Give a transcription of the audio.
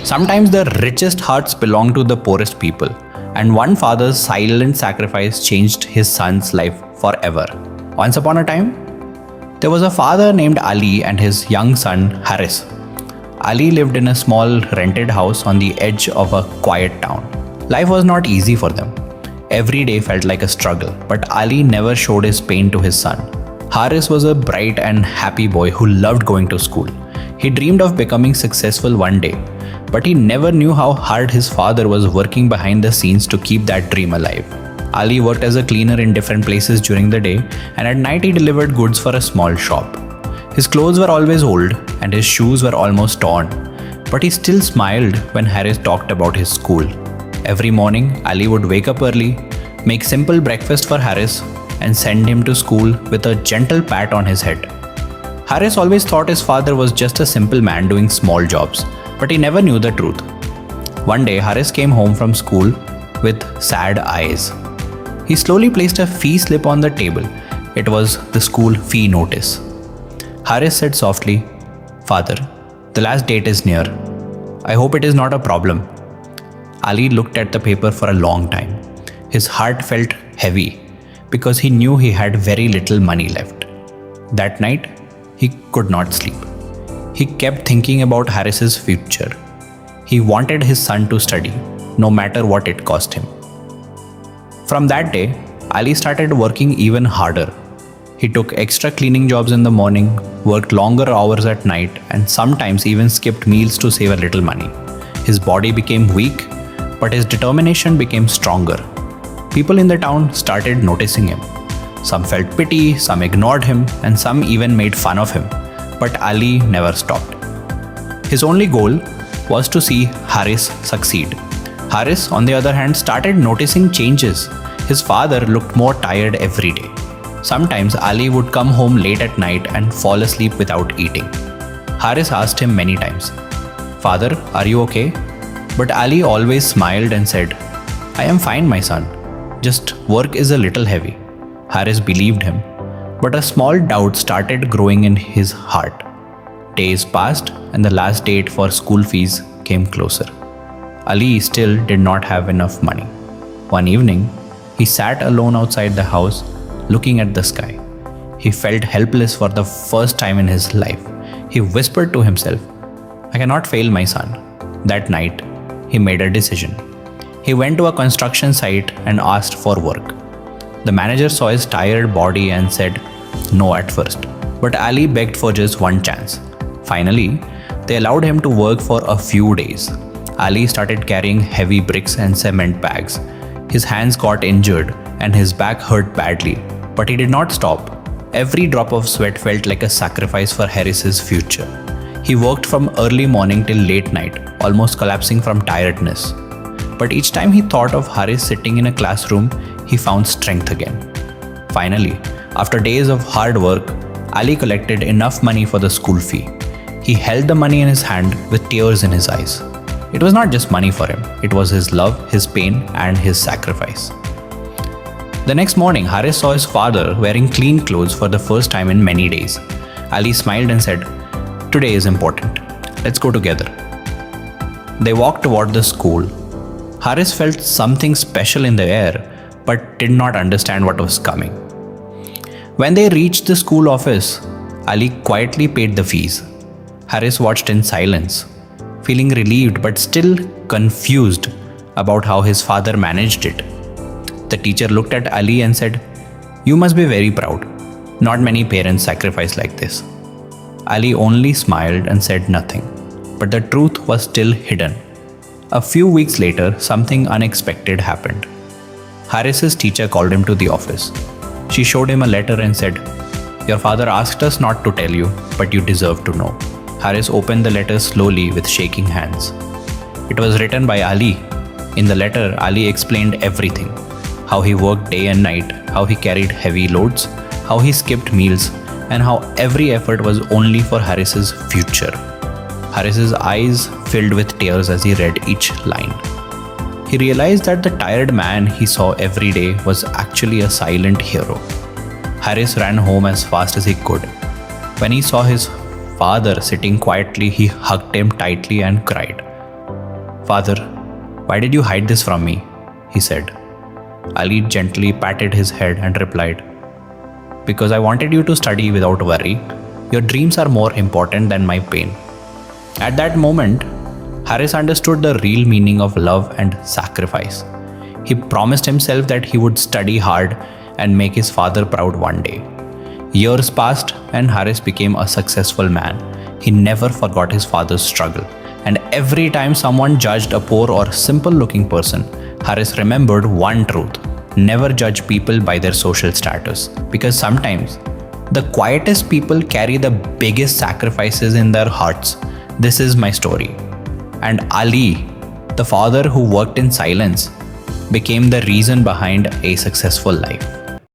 Sometimes the richest hearts belong to the poorest people, and one father's silent sacrifice changed his son's life forever. Once upon a time, there was a father named Ali and his young son Haris. Ali lived in a small rented house on the edge of a quiet town. Life was not easy for them. Every day felt like a struggle, but Ali never showed his pain to his son. Haris was a bright and happy boy who loved going to school. He dreamed of becoming successful one day, but he never knew how hard his father was working behind the scenes to keep that dream alive. Ali worked as a cleaner in different places during the day, and at night he delivered goods for a small shop. His clothes were always old and his shoes were almost torn, but he still smiled when Haris talked about his school. Every morning, Ali would wake up early, make simple breakfast for Haris, and send him to school with a gentle pat on his head. Haris always thought his father was just a simple man doing small jobs, but he never knew the truth. One day, Haris came home from school with sad eyes. He slowly placed a fee slip on the table. It was the school fee notice. Haris said softly, "Father, the last date is near. I hope it is not a problem." Ali looked at the paper for a long time. His heart felt heavy because he knew he had very little money left. That night, he could not sleep. He kept thinking about Haris's future. He wanted his son to study, no matter what it cost him. From that day, Ali started working even harder. He took extra cleaning jobs in the morning, worked longer hours at night, and sometimes even skipped meals to save a little money. His body became weak, but his determination became stronger. People in the town started noticing him. Some felt pity, some ignored him, and some even made fun of him. But Ali never stopped. His only goal was to see Haris succeed. Haris, on the other hand, started noticing changes. His father looked more tired every day. Sometimes Ali would come home late at night and fall asleep without eating. Haris asked him many times, "Father, are you okay?" But Ali always smiled and said, "I am fine, my son. Just work is a little heavy." Haris believed him, but a small doubt started growing in his heart. Days passed and the last date for school fees came closer. Ali still did not have enough money. One evening, he sat alone outside the house, looking at the sky. He felt helpless for the first time in his life. He whispered to himself, "I cannot fail my son." That night, he made a decision. He went to a construction site and asked for work. The manager saw his tired body and said no at first, but Ali begged for just one chance. Finally, they allowed him to work for a few days. Ali started carrying heavy bricks and cement bags. His hands got injured and his back hurt badly, but he did not stop. Every drop of sweat felt like a sacrifice for Haris's future. He worked from early morning till late night, almost collapsing from tiredness. But each time he thought of Haris sitting in a classroom, he found strength again. Finally, after days of hard work, Ali collected enough money for the school fee. He held the money in his hand with tears in his eyes. It was not just money for him, it was his love, his pain, and his sacrifice. The next morning, Haris saw his father wearing clean clothes for the first time in many days. Ali smiled and said, "Today is important. Let's go together." They walked toward the school. Haris felt something special in the air, but did not understand what was coming. When they reached the school office, Ali quietly paid the fees. Haris watched in silence, feeling relieved but still confused about how his father managed it. The teacher looked at Ali and said, "You must be very proud. Not many parents sacrifice like this." Ali only smiled and said nothing, but the truth was still hidden. A few weeks later, something unexpected happened. Haris's teacher called him to the office. She showed him a letter and said, "Your father asked us not to tell you, but you deserve to know." Haris opened the letter slowly with shaking hands. It was written by Ali. In the letter, Ali explained everything. How he worked day and night, how he carried heavy loads, how he skipped meals, and how every effort was only for Haris's future. Haris's eyes filled with tears as he read each line. He realized that the tired man he saw every day was actually a silent hero. Haris ran home as fast as he could. When he saw his father sitting quietly, he hugged him tightly and cried. "Father, why did you hide this from me?" he said. Ali gently patted his head and replied, "Because I wanted you to study without worry. Your dreams are more important than my pain." At that moment, Haris understood the real meaning of love and sacrifice. He promised himself that he would study hard and make his father proud one day. Years passed and Haris became a successful man. He never forgot his father's struggle. And every time someone judged a poor or simple looking person, Haris remembered one truth: never judge people by their social status. Because sometimes the quietest people carry the biggest sacrifices in their hearts. This is my story. And Ali, the father who worked in silence, became the reason behind a successful life.